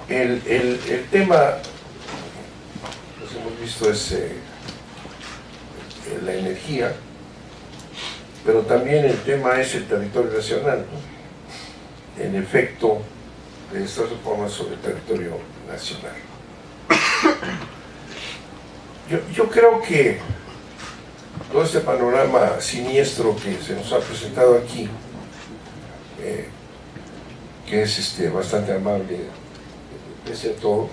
El tema, pues hemos visto, es la energía, pero también el tema es el territorio nacional, ¿no? El efecto de estas reformas sobre el territorio nacional. Yo creo que todo este panorama siniestro que se nos ha presentado aquí, que es bastante amable pese a todo,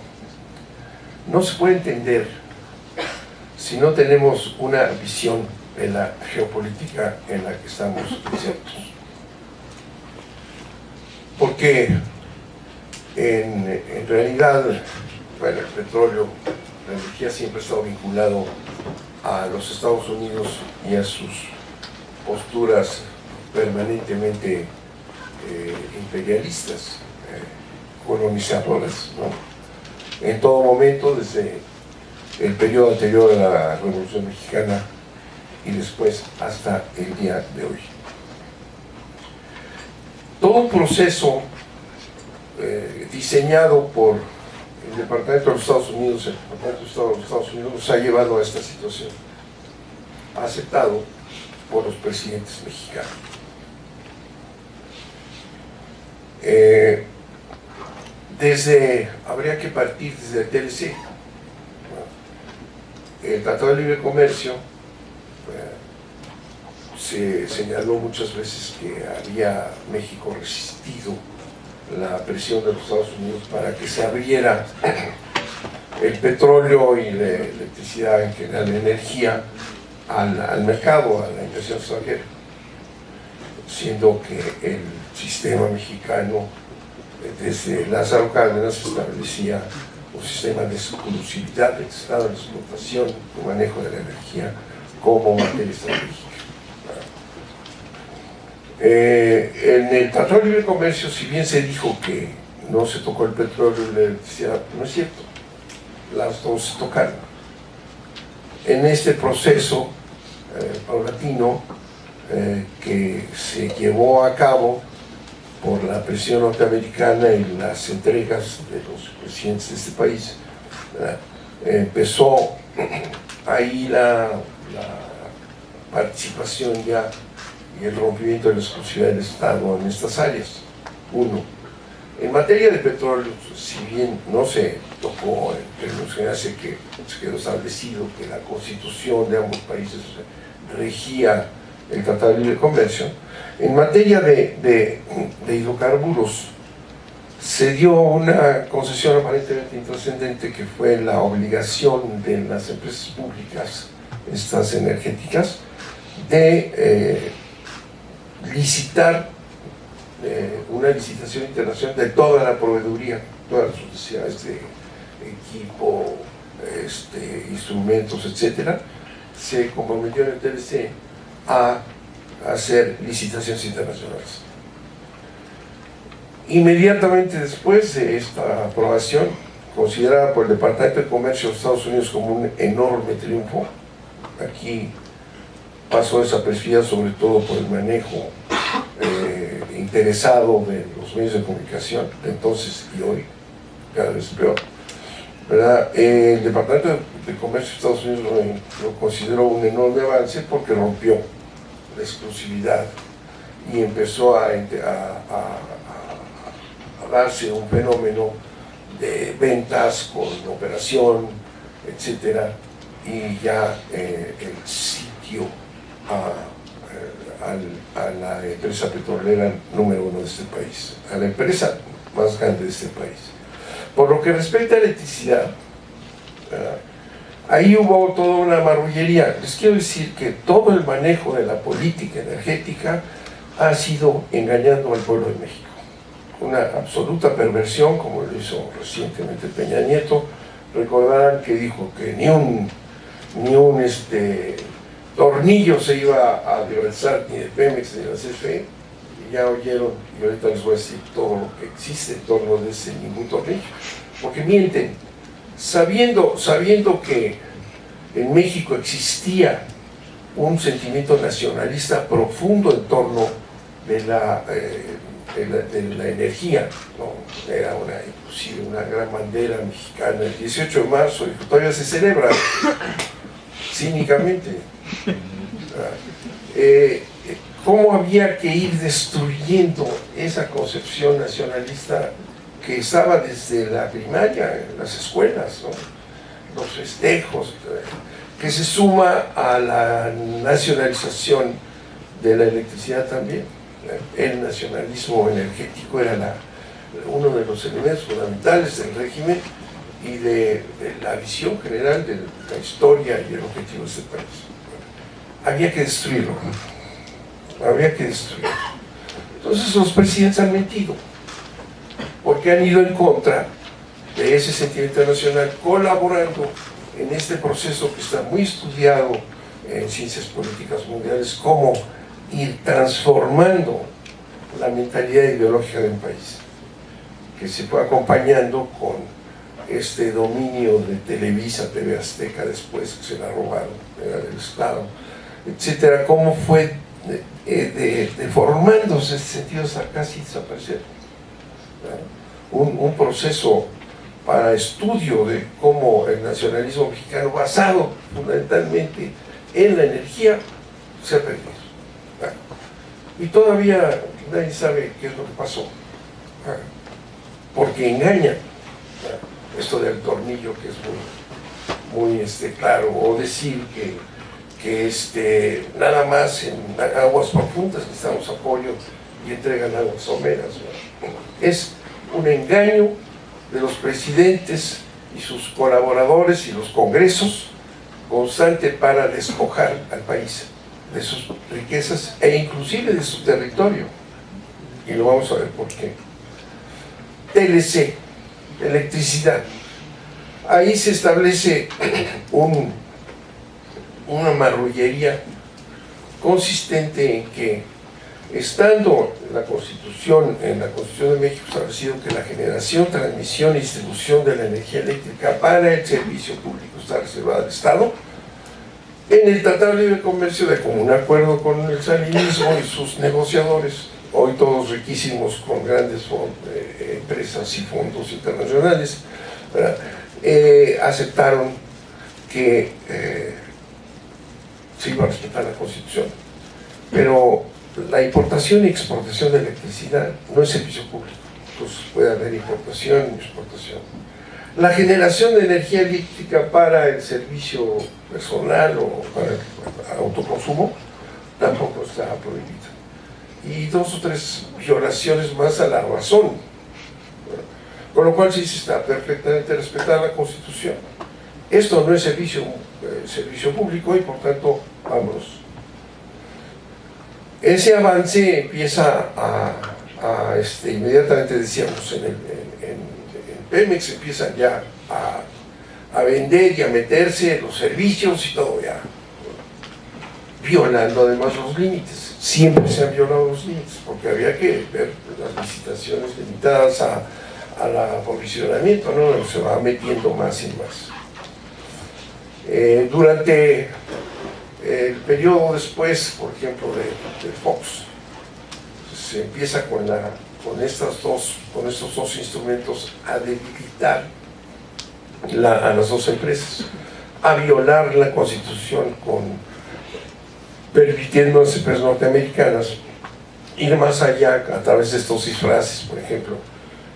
no se puede entender si no tenemos una visión de la geopolítica en la que estamos insertos. Porque en realidad, bueno, el petróleo, la energía siempre ha estado vinculado a los Estados Unidos y a sus posturas permanentemente imperialistas, colonizadoras, ¿no? En todo momento, desde el periodo anterior a la Revolución Mexicana y después hasta el día de hoy. Todo un proceso diseñado por el Departamento de los Estados Unidos, el Departamento de Estado de los Estados Unidos, nos ha llevado a esta situación, aceptado por los presidentes mexicanos. Habría que partir desde el TLC. El Tratado de Libre Comercio, se señaló muchas veces que había México resistido la presión de los Estados Unidos para que se abriera el petróleo y la electricidad, en general la energía, al mercado, a la inversión extranjera, siendo que el sistema mexicano desde Lázaro Cárdenas establecía un sistema de exclusividad del Estado, de explotación y manejo de la energía como materia estratégica. En el Tratado de Libre Comercio, si bien se dijo que no se tocó el petróleo y la electricidad, no es cierto, las dos se tocaron. En este proceso paulatino que se llevó a cabo por la presión norteamericana y las entregas de los presidentes de este país, empezó ahí la participación ya y el rompimiento de la exclusividad del Estado en estas áreas. Uno, en materia de petróleo, si bien no se tocó en términos generales, que se quedó establecido que la constitución de ambos países regía el Tratado de Libre Comercio, en materia de hidrocarburos se dio una concesión aparentemente intrascendente, que fue la obligación de las empresas públicas, estas energéticas, de licitar una licitación internacional de toda la proveeduría, todas las necesidades de equipo, instrumentos, etcétera. Se comprometió en el TLC a hacer licitaciones internacionales. Inmediatamente después de esta aprobación, considerada por el Departamento de Comercio de Estados Unidos como un enorme triunfo, aquí pasó desapercibida sobre todo por el manejo interesado de los medios de comunicación de entonces y hoy, cada vez peor, ¿verdad? El Departamento de Comercio de Estados Unidos lo consideró un enorme avance porque rompió la exclusividad y empezó a darse un fenómeno de ventas con operación, etcétera, y ya el sitio a la empresa petrolera número uno de este país, a la empresa más grande de este país. Por lo que respecta a electricidad, ahí hubo toda una marrullería. Les quiero decir que todo el manejo de la política energética ha sido engañando al pueblo de México. Una absoluta perversión, como lo hizo recientemente Peña Nieto. Recordarán que dijo que ni un tornillo se iba a liberalizar, ni de Pemex ni de la CFE. Y ya oyeron, y ahorita les voy a decir todo lo que existe en torno de ese ningún tornillo, porque mienten, sabiendo que en México existía un sentimiento nacionalista profundo en torno de la energía, ¿no? Era inclusive una gran bandera mexicana. El 18 de marzo, y todavía se celebra cínicamente. Cómo había que ir destruyendo esa concepción nacionalista que estaba desde la primaria, en las escuelas, ¿no? Los festejos, que se suma a la nacionalización de la electricidad también. El nacionalismo energético era uno de los elementos fundamentales del régimen y de la visión general de la historia y el objetivo de este país. Había que destruirlo, había que destruirlo. Entonces los presidentes han mentido, porque han ido en contra de ese sentimiento nacional, colaborando en este proceso que está muy estudiado en ciencias políticas mundiales, cómo ir transformando la mentalidad ideológica de un país, que se fue acompañando con este dominio de Televisa, TV Azteca, después que se la robaron, era del Estado, etcétera, cómo fue deformándose ese sentido hasta casi desaparecer. Un proceso para estudio de cómo el nacionalismo mexicano, basado fundamentalmente en la energía, se ha perdido. Y todavía nadie sabe qué es lo que pasó, porque engañan. Esto del tornillo, que es muy claro, o decir que nada más en aguas profundas necesitamos apoyo y entregan aguas someras. Es un engaño de los presidentes y sus colaboradores y los congresos constante para despojar al país de sus riquezas e inclusive de su territorio, y lo vamos a ver por qué. TLC, electricidad, ahí se establece una marrullería consistente en que, estando en la Constitución de México establecido que la generación, transmisión y distribución de la energía eléctrica para el servicio público está reservada al Estado, en el Tratado de Libre Comercio, de común acuerdo con el salinismo y sus negociadores, hoy todos riquísimos con grandes empresas y fondos internacionales, aceptaron que se iba a respetar la Constitución. Pero la importación y exportación de electricidad no es servicio público, entonces puede haber importación y exportación. La generación de energía eléctrica para el servicio personal o para el autoconsumo tampoco está prohibida. Y 2 o 3 violaciones más a la razón, con lo cual sí se está perfectamente respetada la Constitución. Esto no es servicio público y por tanto, vámonos. Ese avance empieza inmediatamente, decíamos, en Pemex empiezan ya a vender y a meterse en los servicios y todo ya, violando además los límites. Siempre se han violado los límites, porque había que ver las licitaciones limitadas al aprovisionamiento, ¿no? Se va metiendo más y más. Durante el periodo después, por ejemplo, de Fox, se empieza con estos dos instrumentos a debilitar a las dos empresas, a violar la Constitución, permitiendo a las empresas norteamericanas ir más allá a través de estos disfraces. Por ejemplo,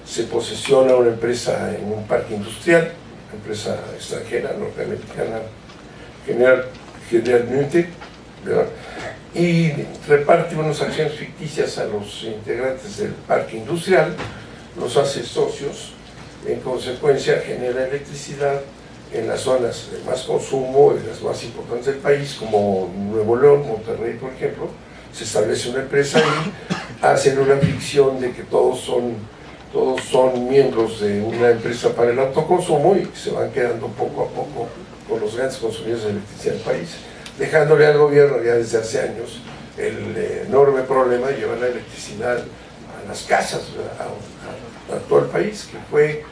se posesiona una empresa en un parque industrial, una empresa extranjera, norteamericana, generalmente, ¿verdad? Y reparte unas acciones ficticias a los integrantes del parque industrial, los hace socios, en consecuencia genera electricidad en las zonas de más consumo y las más importantes del país, como Nuevo León, Monterrey, por ejemplo. Se establece una empresa y hacen una ficción de que todos son miembros de una empresa para el autoconsumo y se van quedando poco a poco con los grandes consumidores de electricidad del país, dejándole al gobierno ya desde hace años el enorme problema de llevar la electricidad a las casas, a todo el país, que fue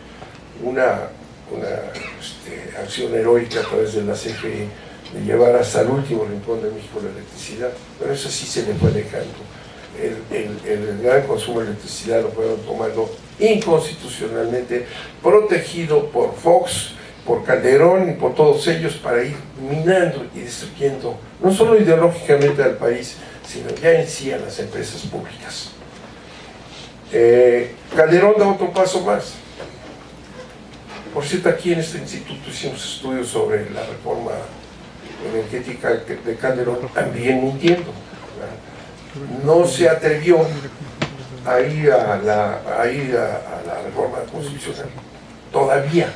una acción heroica a través de la CFE de llevar hasta el último rincón de México la electricidad, pero eso sí se le fue dejando. el gran consumo de electricidad lo fueron tomando inconstitucionalmente, protegido por Fox, por Calderón y por todos ellos, para ir minando y destruyendo no solo ideológicamente al país, sino ya en sí a las empresas públicas. Calderón da otro paso más. Por cierto, aquí en este instituto hicimos estudios sobre la reforma energética de Calderón, también mintiendo. No se atrevió a ir a la reforma constitucional todavía,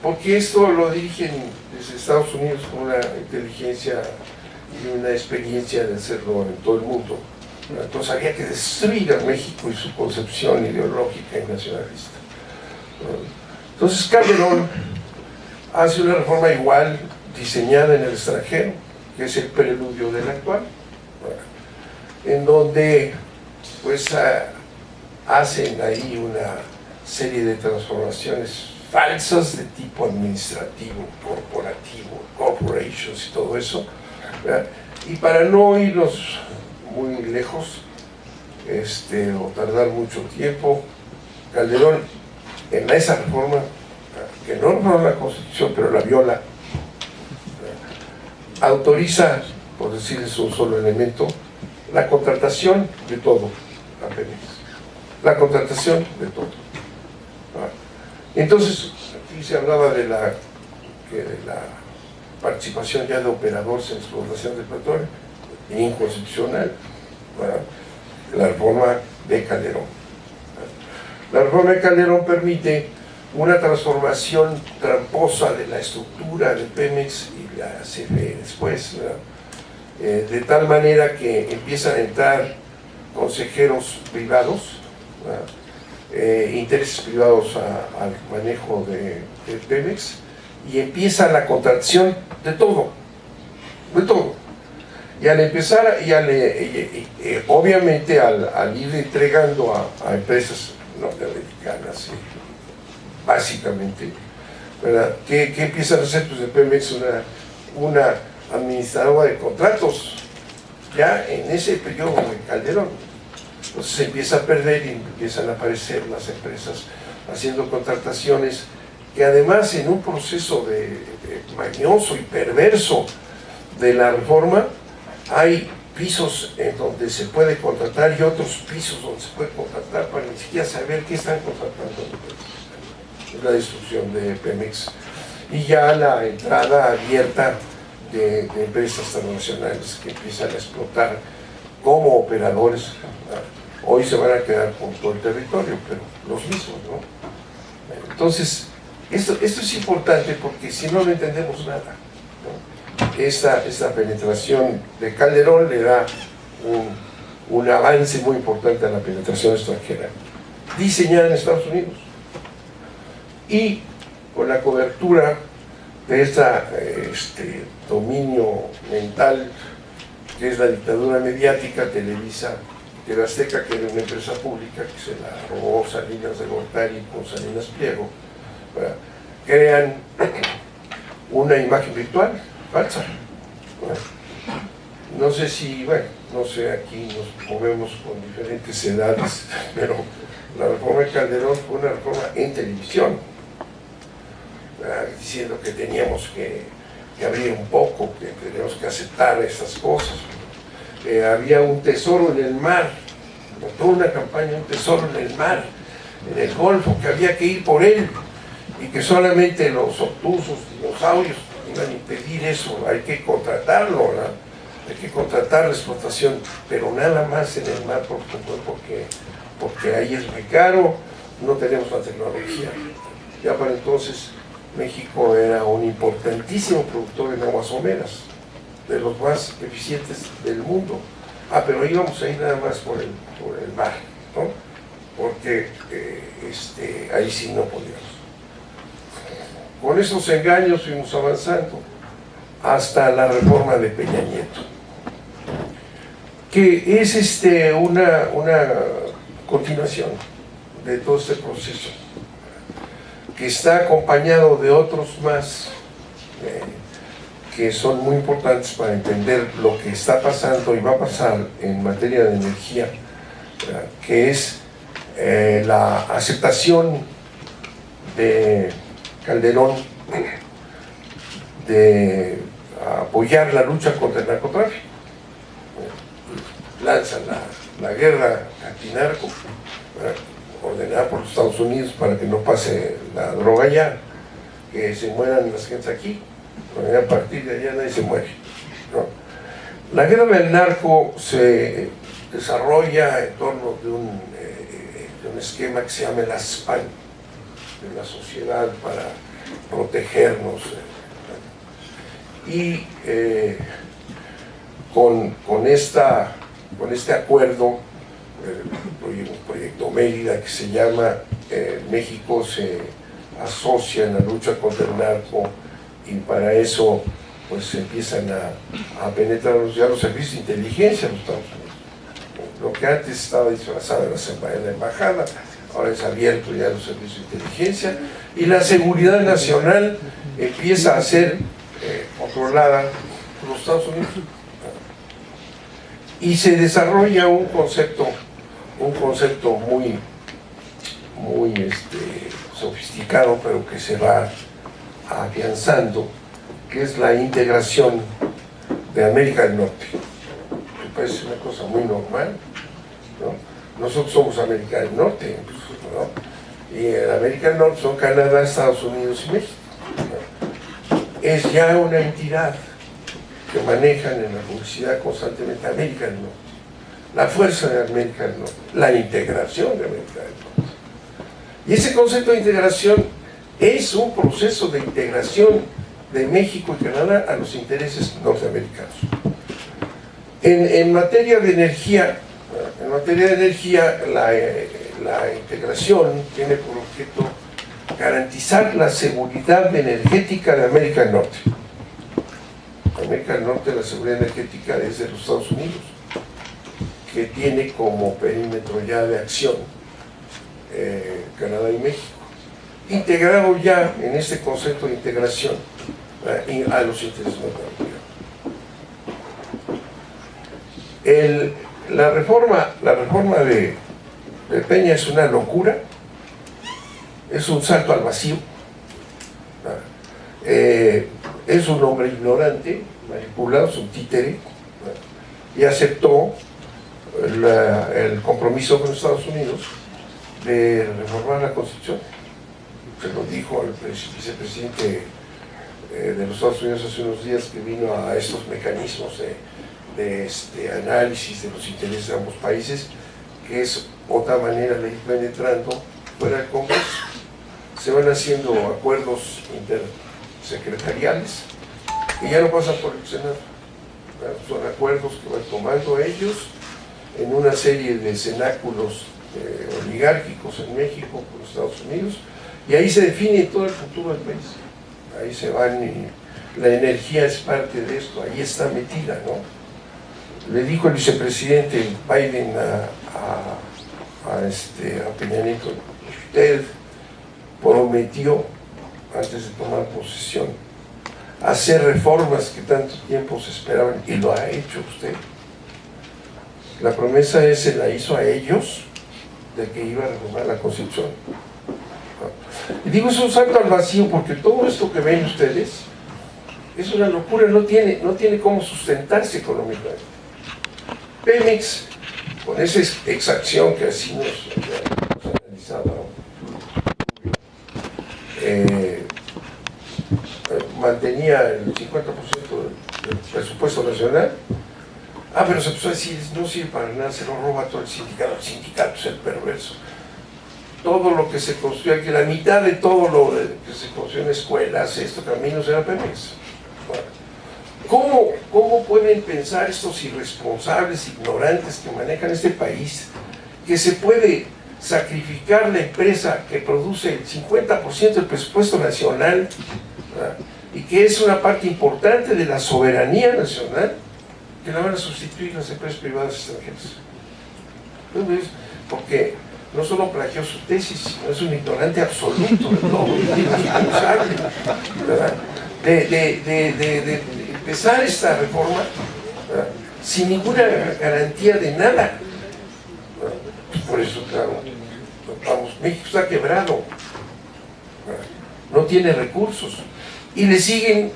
porque esto lo dirigen desde Estados Unidos con una inteligencia y una experiencia de hacerlo en todo el mundo. Entonces había que destruir a México y su concepción ideológica y nacionalista. Entonces Calderón hace una reforma igual, diseñada en el extranjero, que es el preludio del actual, en donde pues hacen ahí una serie de transformaciones falsas de tipo administrativo, corporativo, corporations y todo eso, ¿verdad? Y para no irnos muy lejos o tardar mucho tiempo, Calderón en esa reforma, que no reforma la Constitución pero la viola, autoriza, por decirles un solo elemento, la contratación de todo a Pemex, la contratación de todo. Entonces aquí se hablaba de la participación ya de operadores en explotación del petróleo, inconstitucional, ¿verdad? La reforma de Calderón. La reforma de Calderón permite una transformación tramposa de la estructura de Pemex y la CFE después, ¿verdad? De tal manera que empiezan a entrar consejeros privados, intereses privados al manejo de Pemex, y empieza la contratación de todo, y al empezar, obviamente al ir entregando a empresas norteamericanas, básicamente, ¿verdad? ¿Qué empiezan a hacer? Pues de Pemex una administradora de contratos, ya en ese periodo de Calderón. Entonces se empieza a perder y empiezan a aparecer las empresas haciendo contrataciones que además en un proceso de mañoso y perverso de la reforma hay pisos en donde se puede contratar y otros pisos donde se puede contratar para ni siquiera saber qué están contratando. Es la destrucción de Pemex y ya la entrada abierta de empresas transnacionales que empiezan a explotar como operadores. Hoy se van a quedar con todo el territorio, pero los mismos, ¿no? Entonces, esto es importante porque si no, no entendemos nada, ¿no? Esta penetración de Calderón le da un avance muy importante a la penetración extranjera, diseñada en Estados Unidos. Y con la cobertura de este dominio mental que es la dictadura mediática, Televisa, TV Azteca, que era una empresa pública que se la robó Salinas de Gortari con Salinas Pliego, ¿verdad? Crean una imagen virtual falsa, ¿verdad? No sé si, bueno, no sé, aquí nos movemos con diferentes edades, pero la reforma de Calderón fue una reforma en televisión, ¿verdad? Diciendo que teníamos que abrir un poco, que teníamos que aceptar esas cosas. Había un tesoro en el mar, toda una campaña, un tesoro en el mar, en el Golfo, que había que ir por él y que solamente los obtusos, dinosaurios iban a impedir eso. Hay que contratarlo, ¿verdad? Hay que contratar la explotación, pero nada más en el mar, porque ahí es muy caro, no tenemos la tecnología. Ya para entonces México era un importantísimo productor en aguas someras, de los más eficientes del mundo. Pero íbamos ahí nada más por el mar, ¿no? Porque ahí sí no podíamos. Con esos engaños fuimos avanzando hasta la reforma de Peña Nieto, que es una continuación de todo este proceso, que está acompañado de otros más, que son muy importantes para entender lo que está pasando y va a pasar en materia de energía, que es la aceptación de Calderón de apoyar la lucha contra el narcotráfico. Lanzan la guerra antinarco, ordenada por los Estados Unidos para que no pase la droga allá, que se mueran las gentes aquí, a partir de allá nadie se muere, ¿no? La guerra del narco se desarrolla en torno de un esquema que se llama el ASPAN, de la sociedad para protegernos, y con este acuerdo, un proyecto Mérida que se llama México se asocia en la lucha contra el narco, y para eso pues empiezan a penetrar ya los servicios de inteligencia en los Estados Unidos. Lo que antes estaba disfrazado en la embajada, ahora es abierto ya los servicios de inteligencia, y la seguridad nacional empieza a ser controlada por los Estados Unidos. Y se desarrolla un concepto muy sofisticado, pero que se va afianzando, que es la integración de América del Norte. Me parece una cosa muy normal, ¿no? Nosotros somos América del Norte, ¿no? Y en América del Norte son Canadá, Estados Unidos y México, ¿no? Es ya una entidad que manejan en la publicidad constantemente América del Norte, la fuerza de América del Norte, la integración de América del Norte. Y ese concepto de integración es un proceso de integración de México y Canadá a los intereses norteamericanos. En materia de energía, la integración tiene por objeto garantizar la seguridad energética de América del Norte. América del Norte, la seguridad energética es de los Estados Unidos, que tiene como perímetro ya de acción Canadá y México, integrado ya en este concepto de integración a los intereses norteamericanos. La reforma de Peña es una locura, es un salto al vacío, es un hombre ignorante, manipulado, es un títere, y aceptó el compromiso con Estados Unidos de reformar la Constitución. Se lo dijo al vicepresidente de los Estados Unidos hace unos días, que vino a estos mecanismos de análisis de los intereses de ambos países, que es otra manera de ir penetrando fuera del Congreso. Se van haciendo acuerdos intersecretariales que ya no pasan por el Senado. Son acuerdos que van tomando ellos en una serie de cenáculos oligárquicos en México con Estados Unidos, y ahí se define todo el futuro del país. Ahí se van, y la energía es parte de esto, ahí está metida, ¿no? Le dijo el vicepresidente Biden a Peña Nieto: usted prometió, antes de tomar posesión, hacer reformas que tanto tiempo se esperaban, y lo ha hecho usted. La promesa se la hizo a ellos de que iba a reformar la Constitución. Y digo, es un salto al vacío, porque todo esto que ven ustedes es una locura, no tiene cómo sustentarse económicamente. Pemex, con esa exacción que así nos hemos analizado, mantenía el 50% del presupuesto nacional. Pero se empezó a decir: no sirve para nada, se lo roba todo el sindicato es el perverso. Todo lo que se construye aquí, la mitad de todo lo que se construye en escuelas, caminos, era Pemex. Bueno, ¿cómo pueden pensar estos irresponsables, ignorantes que manejan este país, que se puede sacrificar la empresa que produce el 50% del presupuesto nacional, ¿verdad?, y que es una parte importante de la soberanía nacional, que la van a sustituir las empresas privadas extranjeras? Entonces, porque no solo plagió su tesis, sino es un ignorante absoluto de todo, irresponsable, ¿verdad? empezar esta reforma, ¿verdad?, sin ninguna garantía de nada. Por eso, claro, vamos, México está quebrado, ¿verdad?, no tiene recursos y le siguen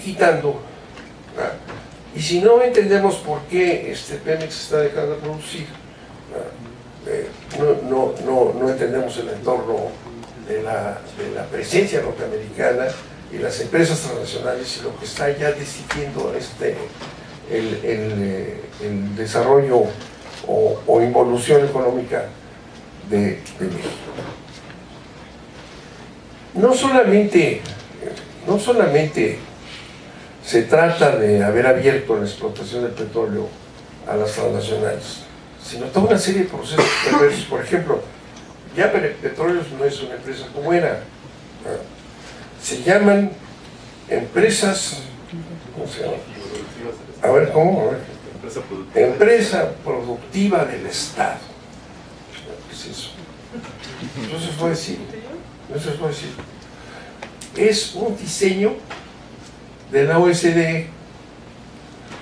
quitando, ¿verdad?, y si no entendemos por qué Pemex está dejando de producir, no entendemos el entorno de la presencia norteamericana y las empresas transnacionales y lo que está ya decidiendo el desarrollo o involución económica de México. No solamente se trata de haber abierto la explotación del petróleo a las transnacionales, sino toda una serie de procesos perversos. Por ejemplo, ya Petróleos no es una empresa como era, ¿no?, se llaman empresas, ¿cómo se llama? A ver, ¿cómo? A ver. Empresa productiva del Estado. ¿Qué es eso? Entonces voy a decir, es un diseño de la OECD,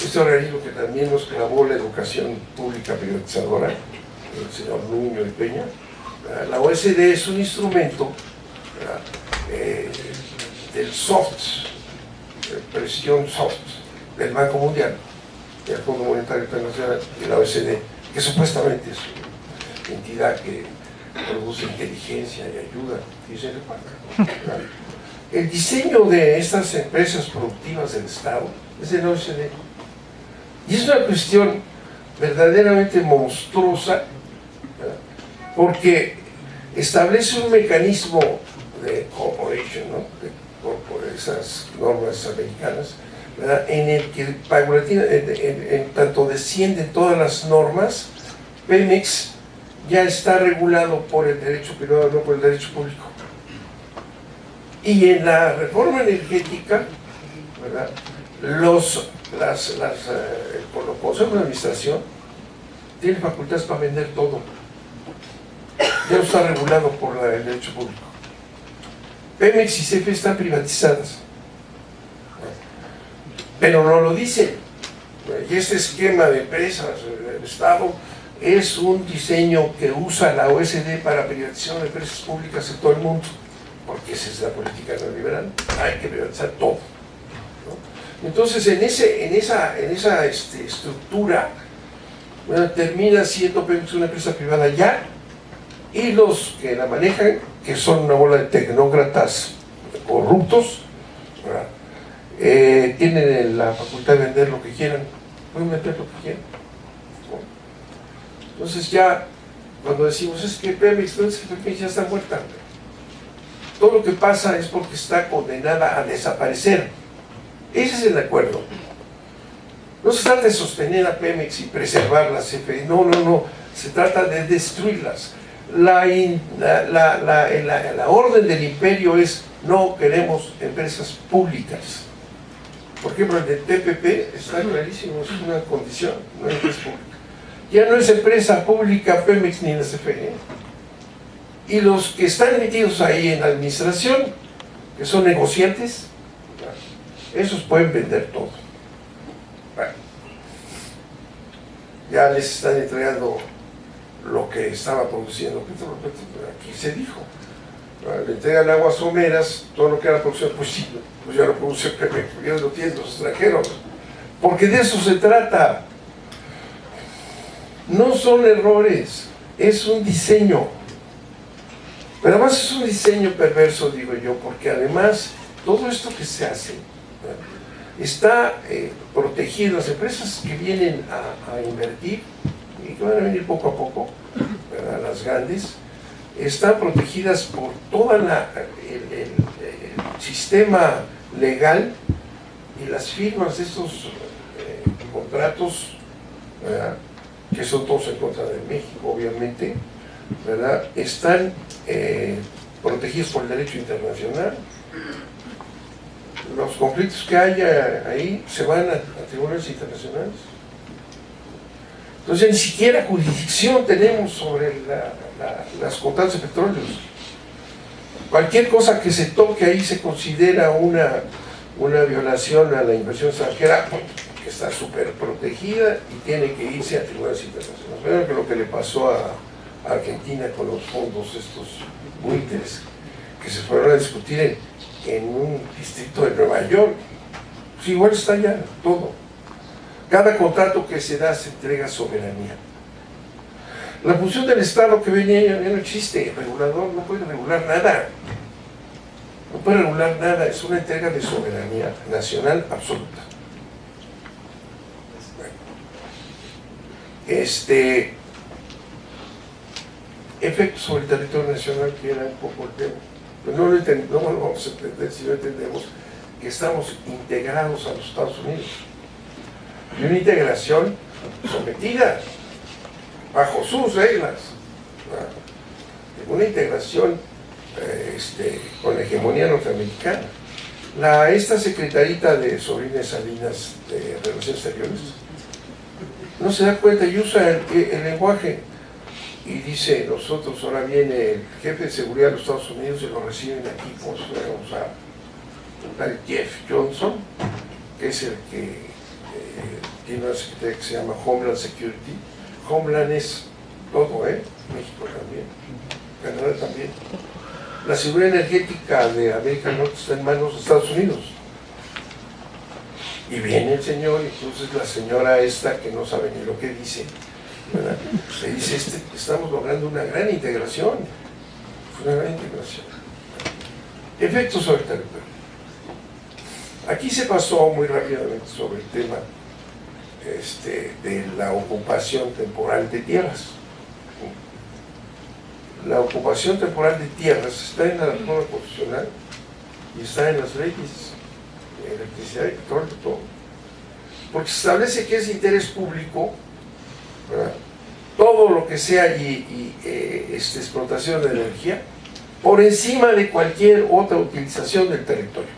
este organismo que también nos clavó la educación pública privatizadora, el señor Nuño y Peña. La OECD es un instrumento del soft, presión soft, del Banco Mundial, del Fondo Monetario Internacional y la OECD, que supuestamente es una entidad que produce inteligencia y ayuda, y se le paga. El diseño de estas empresas productivas del Estado es de la OECD. Y es una cuestión verdaderamente monstruosa, ¿verdad?, porque establece un mecanismo de corporation, ¿no?, por esas normas americanas, ¿verdad?, en el que en tanto descienden todas las normas, Pemex ya está regulado por el derecho privado, no por el derecho público. Y en la reforma energética, ¿verdad?, los consejos de administración tienen facultades para vender todo. Ya no está regulado por el derecho público. Pemex y CFE están privatizadas, pero no lo dicen. Y este esquema de empresas del Estado es un diseño que usa la OECD para privatización de empresas públicas en todo el mundo, porque esa es la política neoliberal, hay que privatizar todo, ¿no? Entonces en esa estructura, bueno, termina siendo Pemex una empresa privada ya, y los que la manejan, que son una bola de tecnócratas corruptos, ¿verdad?, tienen la facultad de vender lo que quieran, pueden vender lo que quieran, ¿no? Entonces ya cuando decimos es que Pemex ya está muerta, todo lo que pasa es porque está condenada a desaparecer. Ese es el acuerdo. No se trata de sostener a Pemex y preservar las CFE, no, se trata de destruirlas. La orden del imperio es: no queremos empresas públicas. Por ejemplo, el del TPP está clarísimo, es una condición, no es empresa pública. Ya no es empresa pública Pemex ni la CFE. Y los que están metidos ahí en la administración, que son negociantes, esos pueden vender todo. Bueno, ya les están entregando lo que estaba produciendo petróleo. Aquí se dijo, le entregan aguas someras, todo lo que era producción, pues sí, pues ya lo produce Pemex, ya lo tienen los extranjeros, porque de eso se trata. No son errores, es un diseño, pero además es un diseño perverso, digo yo, porque además todo esto que se hace, ¿verdad?, está protegido. Las empresas que vienen a invertir y que van a venir poco a poco, ¿verdad?, las grandes, están protegidas por todo el sistema legal, y las firmas de estos contratos, ¿verdad?, que son todos en contra de México, obviamente, ¿verdad?, están protegidos por el derecho internacional. Los conflictos que haya ahí se van a tribunales internacionales. Entonces ni siquiera jurisdicción tenemos sobre las contratas de petróleos. Cualquier cosa que se toque ahí se considera una una violación a la inversión extranjera que está súper protegida y tiene que irse a tribunales internacionales. Vean que lo que le pasó a Argentina con los fondos estos buitres que se fueron a discutir en un distrito de Nueva York. Pues igual está ya todo. Cada contrato que se da se entrega soberanía. La función del Estado que venía ya no existe. El regulador no puede regular nada. No puede regular nada. Es una entrega de soberanía nacional absoluta. Efectos sobre el territorio nacional, que era un poco el tema. Pues no lo vamos a entender si no entendemos que estamos integrados a los Estados Unidos. Y una integración sometida bajo sus reglas, ¿no? Una integración con la hegemonía norteamericana. Esta secretarita de Sobrina Salinas de Relaciones Exteriores no se da cuenta y usa el lenguaje y dice: nosotros, ahora viene el jefe de seguridad de los Estados Unidos y lo reciben aquí como si fuéramos a un tal Jeff Johnson, que es el que tiene una secretaría que se llama Homeland Security. Homeland es todo, México también, Canadá también. La seguridad energética de América del Norte está en manos de Estados Unidos. Y viene el señor, y entonces la señora esta, que no sabe ni lo que dice, ¿verdad?, le dice: estamos logrando una gran integración. Una gran integración. Efectos sobre el territorio. Aquí se pasó muy rápidamente sobre el tema de la ocupación temporal de tierras. La ocupación temporal de tierras está en la reforma constitucional y está en las leyes de electricidad y petróleo, todo. Porque se establece que es de interés público, ¿verdad?, todo lo que sea explotación de energía por encima de cualquier otra utilización del territorio.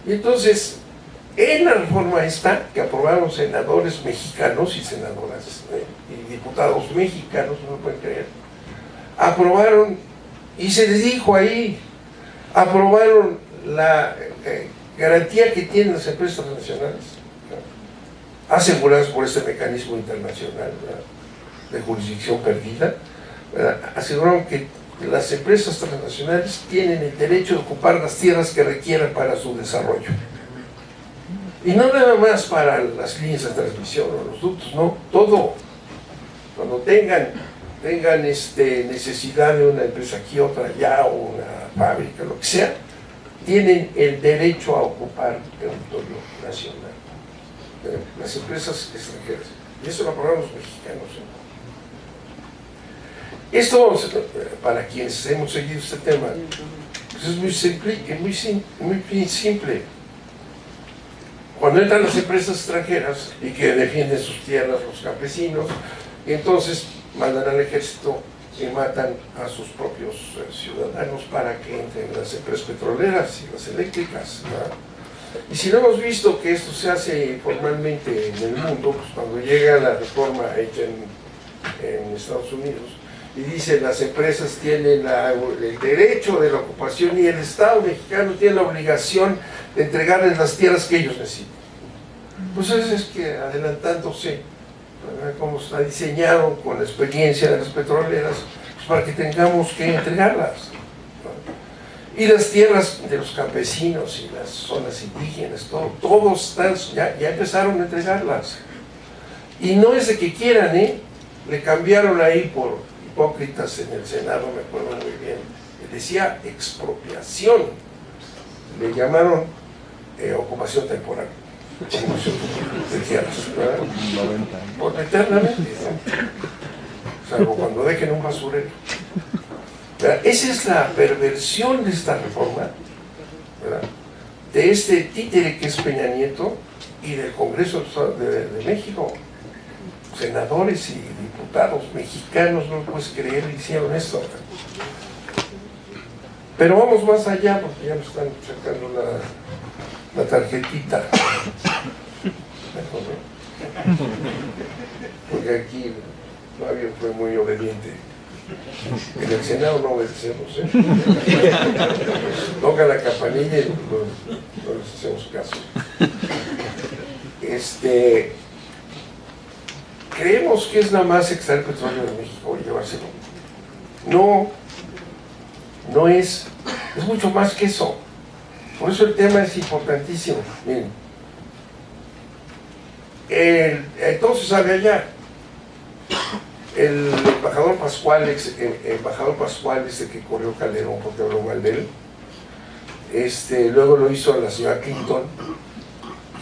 Y entonces, en la reforma esta, que aprobaron senadores mexicanos y senadoras y diputados mexicanos, no lo pueden creer, aprobaron, y se les dijo ahí, aprobaron la garantía que tienen las empresas transnacionales, ¿no?, aseguradas por este mecanismo internacional, ¿verdad?, de jurisdicción perdida, ¿verdad?, aseguraron que las empresas transnacionales tienen el derecho de ocupar las tierras que requieran para su desarrollo. Y no nada más para las líneas de transmisión o los ductos, no, todo. Cuando tengan necesidad de una empresa aquí, otra allá, o una fábrica, lo que sea, tienen el derecho a ocupar territorio nacional. Las empresas extranjeras. Y eso lo aprobaron los mexicanos. Esto, para quienes hemos seguido este tema, pues es muy simple. Cuando entran las empresas extranjeras y que defienden sus tierras, los campesinos, entonces mandan al ejército y matan a sus propios ciudadanos para que entren las empresas petroleras y las eléctricas, ¿verdad? Y si no hemos visto que esto se hace formalmente en el mundo, pues cuando llega la reforma hecha en Estados Unidos y dice: las empresas tienen el derecho de la ocupación y el Estado mexicano tiene la obligación de entregarles las tierras que ellos necesitan. Pues eso es que, adelantándose, como está diseñado con la experiencia de las petroleras, pues para que tengamos que entregarlas. Y las tierras de los campesinos y las zonas indígenas, todos están, ya empezaron a entregarlas. Y no es de que quieran, le cambiaron ahí por hipócritas en el Senado, me acuerdo muy bien, decía expropiación, le llamaron ocupación temporal de tierras, ¿verdad?, por eternamente, ¿no?, salvo cuando dejen un basurero, ¿verdad? Esa es la perversión de esta reforma, ¿verdad?, de este títere que es Peña Nieto y del Congreso de México. Senadores y diputados mexicanos, no lo puedes creer, hicieron esto. Pero vamos más allá, porque ya nos están sacando la tarjetita. Porque aquí Fabio fue muy obediente. En el Senado no obedecemos, toca la campanilla y no les hacemos caso. Creemos que es nada más extraer petróleo de México y llevárselo. No, no es mucho más que eso. Por eso el tema es importantísimo. Miren, todo se sabe allá. El embajador Pascual, ese que corrió Calderón porque habló mal de él, luego lo hizo la señora Clinton,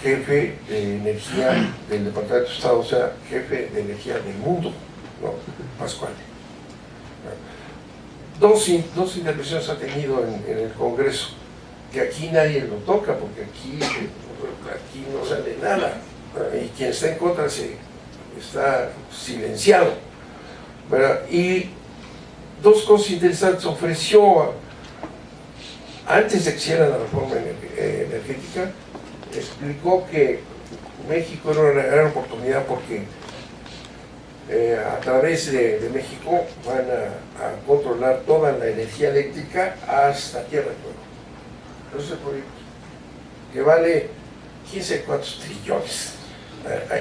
jefe de energía del Departamento de Estado, o sea, jefe de energía del mundo, ¿no? Pascual. Dos intervenciones ha tenido en el Congreso, que aquí nadie lo toca, porque aquí no sale nada, y quien está en contra está silenciado, ¿verdad? Y dos cosas interesantes ofreció antes de que hiciera la reforma energética. Explicó que México era una gran oportunidad porque a través de México van a controlar toda la energía eléctrica hasta Tierra del Fuego. Ese es el proyecto, que vale quién sabe cuántos trillones.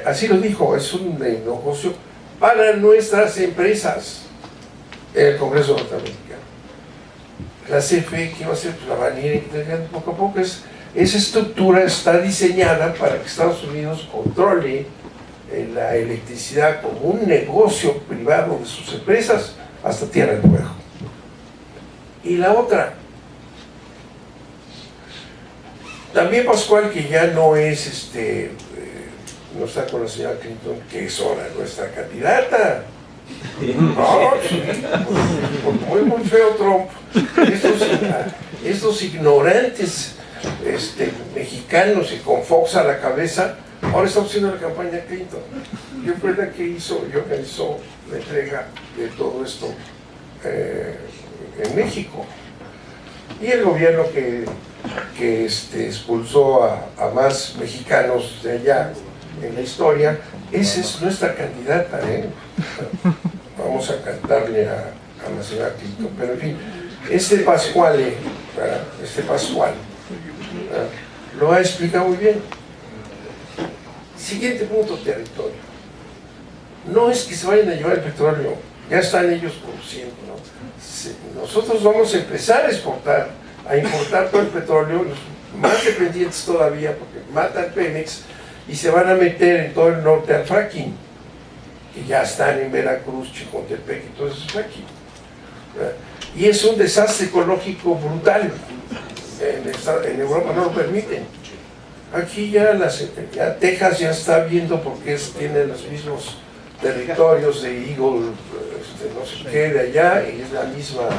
Así lo dijo, es un negocio para nuestras empresas en el Congreso norteamericano. La CFE, ¿qué va a hacer? Pues la van a ir integrando poco a poco. Esa estructura está diseñada para que Estados Unidos controle la electricidad como un negocio privado de sus empresas hasta Tierra del Fuego. Y la otra, también Pascual, que ya no es no está con la señora Clinton, que es ahora nuestra candidata. No, sí, muy feo Trump. Estos ignorantes mexicanos y con Fox a la cabeza, ahora estamos haciendo la campaña Clinton. ¿Qué fue la que hizo y organizó la entrega de todo esto en México? Y el gobierno que expulsó a más mexicanos de allá en la historia, esa es nuestra candidata, Vamos a cantarle a la señora Clinton. Pero en fin, Pascual, lo ha explicado muy bien. Siguiente punto, territorio. No es que se vayan a llevar el petróleo, ya están ellos produciendo, ¿no? Nosotros vamos a empezar a importar todo el petróleo, los más dependientes todavía, porque matan Pemex, y se van a meter en todo el norte al fracking, que ya están en Veracruz, Chicontepec y todo eso es fracking. Y es un desastre ecológico brutal. En Europa no lo permiten. Aquí ya Texas ya está viendo porque tiene los mismos territorios de Eagle, no sé qué, de allá, y es la misma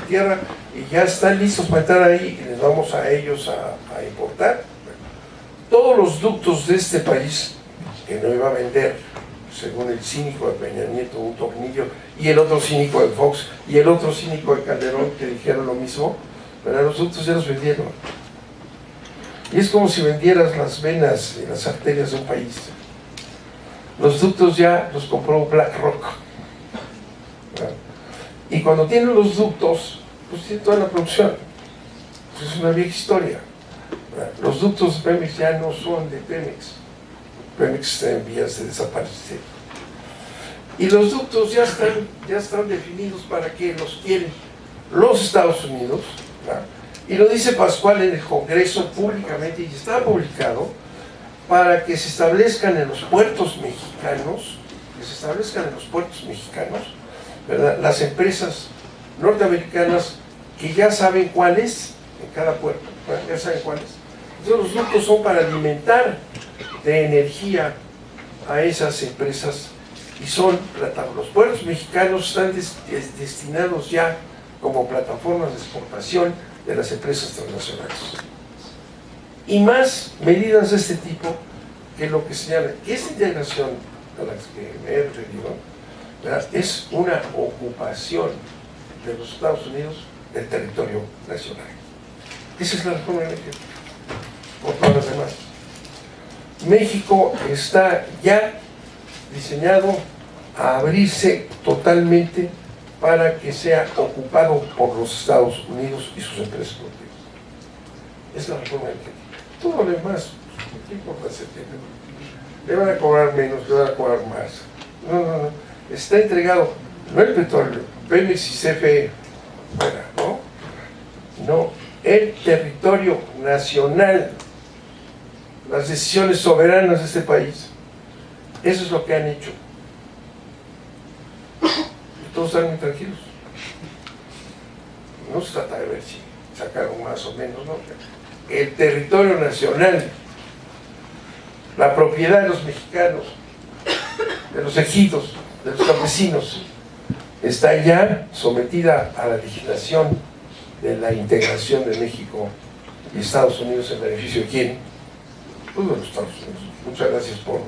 tierra, y ya están listos para entrar ahí, y les vamos a ellos a importar. Todos los ductos de este país, que no iba a vender, según el cínico de Peña Nieto, un tornillo, y el otro cínico de Fox, y el otro cínico de Calderón, que dijeron lo mismo, pero los ductos ya los vendieron. Y es como si vendieras las venas y las arterias de un país. Los ductos ya los compró BlackRock. Y cuando tienen los ductos, pues tienen toda la producción. Pues es una vieja historia. Los ductos de Pemex ya no son de Pemex. Pemex está en vías de desaparecer. Y los ductos ya están definidos para que los quieren los Estados Unidos, ¿verdad? Y lo dice Pascual en el Congreso públicamente, y está publicado, para que se establezcan en los puertos mexicanos, ¿verdad? Las empresas norteamericanas que ya saben cuál es en cada puerto, ¿verdad? Ya saben cuál es. Entonces los ductos son para alimentar de energía a esas empresas, y son los puertos mexicanos están destinados ya como plataformas de exportación de las empresas transnacionales. Y más medidas de este tipo, que lo que señala que esta integración a la que me he referido, ¿verdad?, es una ocupación de los Estados Unidos del territorio nacional. Esa es la reforma energética, por todas las demás. México está ya diseñado a abrirse totalmente para que sea ocupado por los Estados Unidos y sus empresas productivas. Es la reforma energética. Todo lo demás, ¿qué importa? Le van a cobrar menos, le van a cobrar más. No. Está entregado, no el petróleo, Pemex y CFE, bueno, no, el territorio nacional, las decisiones soberanas de este país. Eso es lo que han hecho. Y todos están muy tranquilos. No se trata de ver si sacaron más o menos, ¿no? El territorio nacional, la propiedad de los mexicanos, de los ejidos, de los campesinos, está ya sometida a la legislación de la integración de México y Estados Unidos en beneficio de quién? Pues de los Estados Unidos. Muchas gracias por